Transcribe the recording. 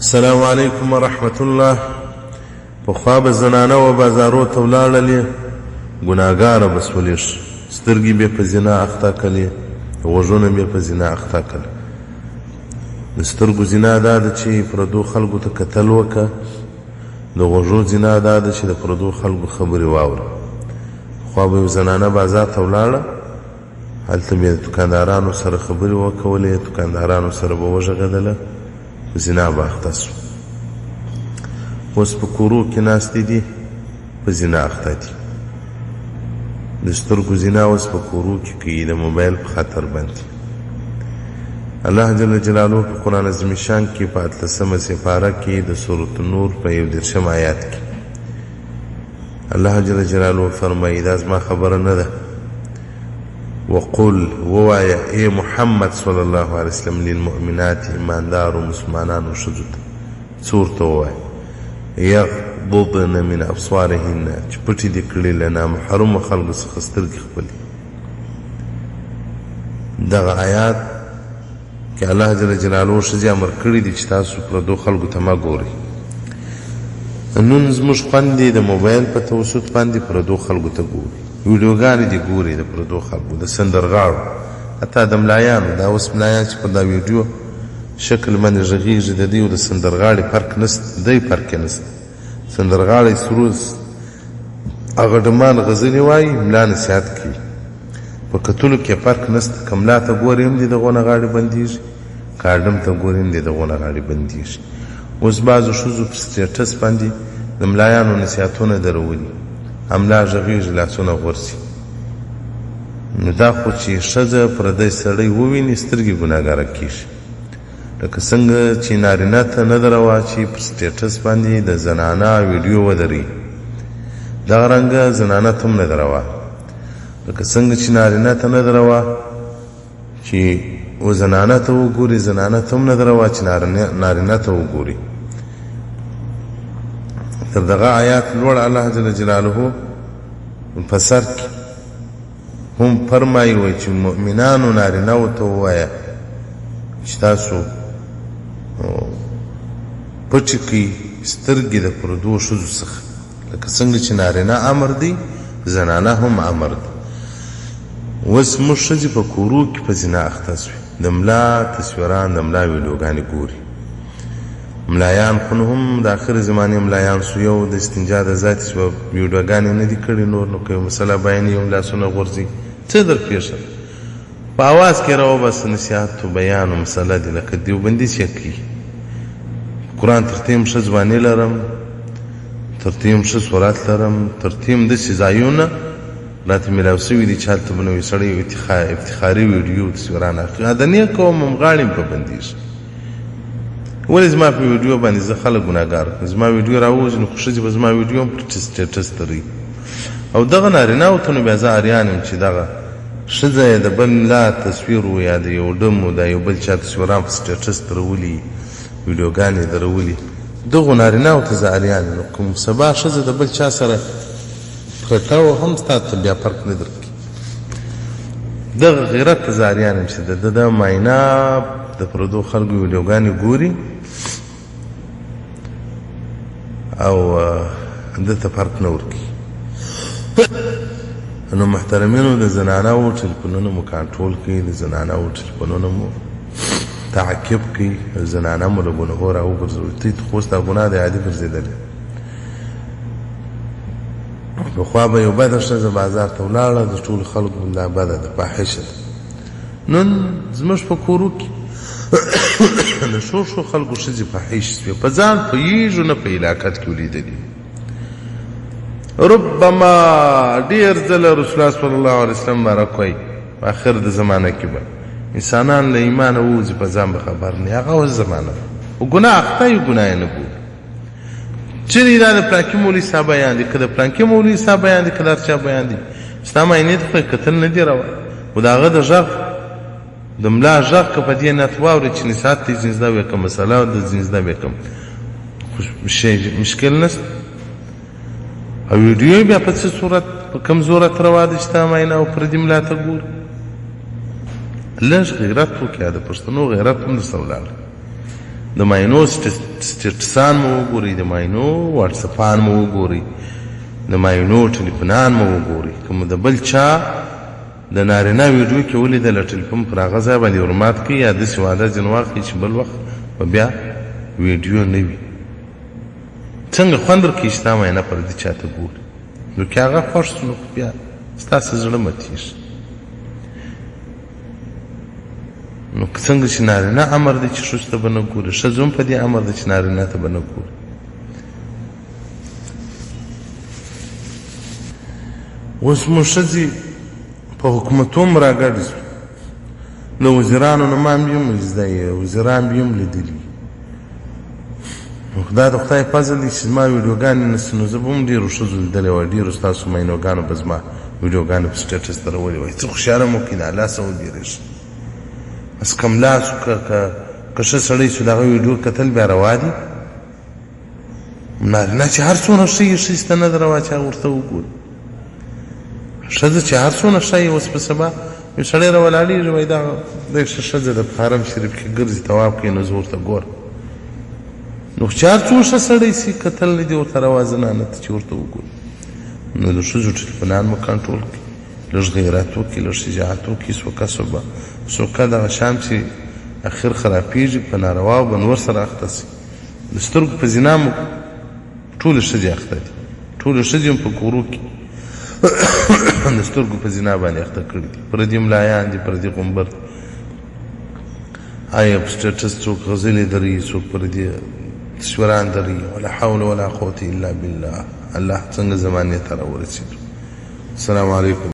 السلام علیکم ورحمت الله. پخوا به زنانه و بازارو ته ولاړلې ګناهګاره به سولې سترګې به په زنا اخته کړلې غوږونه به په زنا اخته کړل. د سترګو زنا دا ده چې پردو خلکو ته کتل وکړه. د غوږو زنا دا ده چې د پردو خلکو خبرې واوره. پخوا به یو زنانه بازار ته ولاړه هلته به د دوکاندارانو سره خبرې وکولې دوکاندارانو سره به وغږېدله زنا به اخته سو. اوس په کورو کې ناستې دي په زنا اخته دي. د سترګو زنا اوس په کورو کې کوي د موبایل په خطر باندې. الله جل جلاله په قرآن عظیم شان کې په 18مه سپاره کې د سورة النور په 11 آیات کې الله جل جلاله فرمایي دا زما خبره نه ده. وقل ووایا ای محمد صلی الله علیه وسلم للمؤمنات ایماندارو مسلمانانو ښځو ته څه ورته ووایه یغضضن من ابصارهن چې پټې دې کړي له نامحرمو خلکو څخه سترګې خپلې. دغه آیات کې الله جل جلاله ښځې امر کړي دي چې تاسو پردو خلکو ته مه ګورئ. نن زموږ خویندې د موبایل په توسط باندې پردو خلکو ته ګوري ویډیوګانې دې ګوري د پردو خلکو د سندرغاړو حتی د ملایانو. دا اوس ملایان چې په دا ویډیو شکل باندې غږېږي د دوی او د سندرغاړي فرق نشته. دی فرق یې نشته. سندرغاړی سروز هغه ډمان غزلې وایي ملا نصیحت کوي. په کتلو کې فرق نشته. که ملا ته ګورې هم دې دغونه غاړې بندېږي که اډم ته ګورې هم دې دغونه غاړې بندېږي. اوس بعضو ښځو په سټیټس باندې د ملایانو نصیحتونه درولي. املا غږېږي لاسونه غورځي. نو دا خو چې ښځه پردی سړی وویني سترګې ګناهګاره کېږي. لکه څنګه چې نارینه ته نه ده روا چې په سټیټس باندې د زنانه ویډیو ودروي دغه رنګه زنانه ته هم نه ده روا. لکه څنګه چې نارینه ته نه ده روا چې و زنانه ته وګوري زنانه ته هم نه ده روا چې نارینه ته وګوري. تر دغه آیات لوړ الله جل جلاله په سر کې هم فرمایي وایي چې مؤمنانو نارینهو ته ووایه چې تاسو پټې کړئ سترګې د پردو ښځو څخه. لکه څنګه چې نارینه امر دی زنانه هم امر دی. اوس موږ ښځې په کورو کې په زنا اخته سوې. د ملا تصویران د ملا ویډیوګانې ګوري. ملایان خو نو هم د آخر زمانې ملایان سو. یو د استنجا د ذاتي چې ویډیوګانې نه دي کړي نور نو که یو مسله بیانوي هم لاسونه غورځي. څه در پېښه په اواز کې راوباسه نصیحت و بیان و مسله دي لکه دیوبندي چې کوي. قرآن ترتیم ښه ځواني لرم ترتیم ښه صورت لرم ترتیم داسې ځایونه راته میلاو سوي دي چې هلته به نو یو سړی افتخاري ویډیو تصویران اخلي. د نیک قوم هم غاړې په بندېږي. ولې زما په ویډیو باندې زه خلک ګناهګار کړم. زما ویډیو راووځي نو خو ښځې به زما ویډیو هم پر سټیټس تروي. او دغه نارینهو ته نو بیا زه اریان یم چې دغه ښځه یې د بل ملا تصویر و یا د یو ډم و د یو بل چا تصویران په سټیټس درولي ویډیوګانې درولي. دغو نارینهو ته زه اریان یم. کوم سبا ښځه د بل چا سره پرته و هم ستا ته بیا فرق نه درکړي. دغه غیرت ته زه اریان یم چې د معاینه د پردو خلکو ویډیوګانې ګوري او ده ته فرق نه ورکوي. نو محترمینو د زنانهو ټلیفونونه مو کنټرول کړئ. د زنانهو ټلیفونونه مو تعقیب کړئ. زنانه مو له ګناهو راوګرځوئ. ته خو ستا ګناه دی عادي ګرځېدلی. پخوا به یو بده ښځه بازار ته ولاړه د ټولو خلکو دا بده ده فاحشه ده. نن زموږ په کورو کې د ښو خلکو ښځې فاحش سوې. په ځان پوهېږو نه په علاقت کې ولیدلي. ربما ډېر ځله رسول الله صلی الله علیه وسلم بارک وایي په آخر د زمانه کې به انسانان له ایمانه ووځي په ځان به خبر نه. هغه اوس زمانه ده خو ګناه اخته یې ګناه یې نه بولي. چېرې دا د پلانکي مولوي صاحب بیان دي که د پلانکي مولوي صاحب بیان دي که د هر چا بیان دي ستا معاینې ته خو یې کتل نه دي روا. خو د هغه د غږ د ملا غږ که په دې نیت واورې چې نصیحت ته یې ځینې زده ویې کړم مسله د ځینې زده ویې کړم مشکل نشته. او ویډیو بیا په څه صورت په کوم صورت روا ده چې تا معاینه او پردي ملا ته ګوري. لږ غیرت وکړه. د پښتنو غیرت هم درسره ولاړ. د ماینو سټیټسان مو وګورئ، د ماینو واټسپان مو وګورئ، د ماینو ټلیفونان مو وګورئ. که مو د بل چا د نارینه ویډیو کې ولیدله ټلیفون پر هغه ځای باندې ورمات کړي یا داسې وعده ځینې واخلي چې بل وخت به بیا ویډیو نه وي. څنګه خوند ورکوي چې تا معاینه پردي چا ته ګوري. نو که هغه خوښ شو نو بیا ستاسې زړه متېږي. نو که څنګه چې نارینه امر دی چې ښځو ته به نه ګوري، ښځو هم په دې امر دی چې نارینه ته به نه ګوري. اوس مو ښځې په حکومتو هم راګډې شو. د وزیرانو نه ما هم یم زده یې، وزیران به هم لیدلي. نو دا د خدای فضل دی چې زما ویډیوګانې نشته، نو زه به هم ډېرو ښځو لیدلی وای، ډېرو ستاسو مینوګانو به زما ویډیوګانې په سټیټس درولې وای. څه خوشحاله مو کړي، د الله څخه وبېرېږي. بس کم لاس که ښه سړی شو د هغه ویډیو کتل بیا روا دي. نارینه چې هر څونه ښه یې ښځې ته نه ده روا چې هغه ورته وګوري. ښځه چې هر څونه ښه یې اوس په سبا یو سړی راولاړېږي وایي دا دغه ښځه د حرم شریف کې ګرځي طواف کوي، نو زه ورته ګورم. نو چې هر څو ښه سړی سي کتل نه دي ورته روا زنانه ته چې ورته وګوري. نو د ښځو ټلیفونان مو کنټرول کړي، لږ غیرت وکړي، لږ شجاعت وکړي. څوکه صبح څوکه دغه شام چې اخر خرابېږي په نارواو به نور سره اخته سي. د سترګو په زنا مو ټولې ښځې اخته دي، ټولې ښځې هم په کورو کې د سترګو په زنا باندې اخته کړي دي. پردي ملایان دي، پردي غومبر، آیا په سټیټس څوک غزلې دري، څوک پردي تصویران دري. ولا حول ولا قوة الا بالله. الله څنګه زمانې ته راورسېدو. السلام علیکم.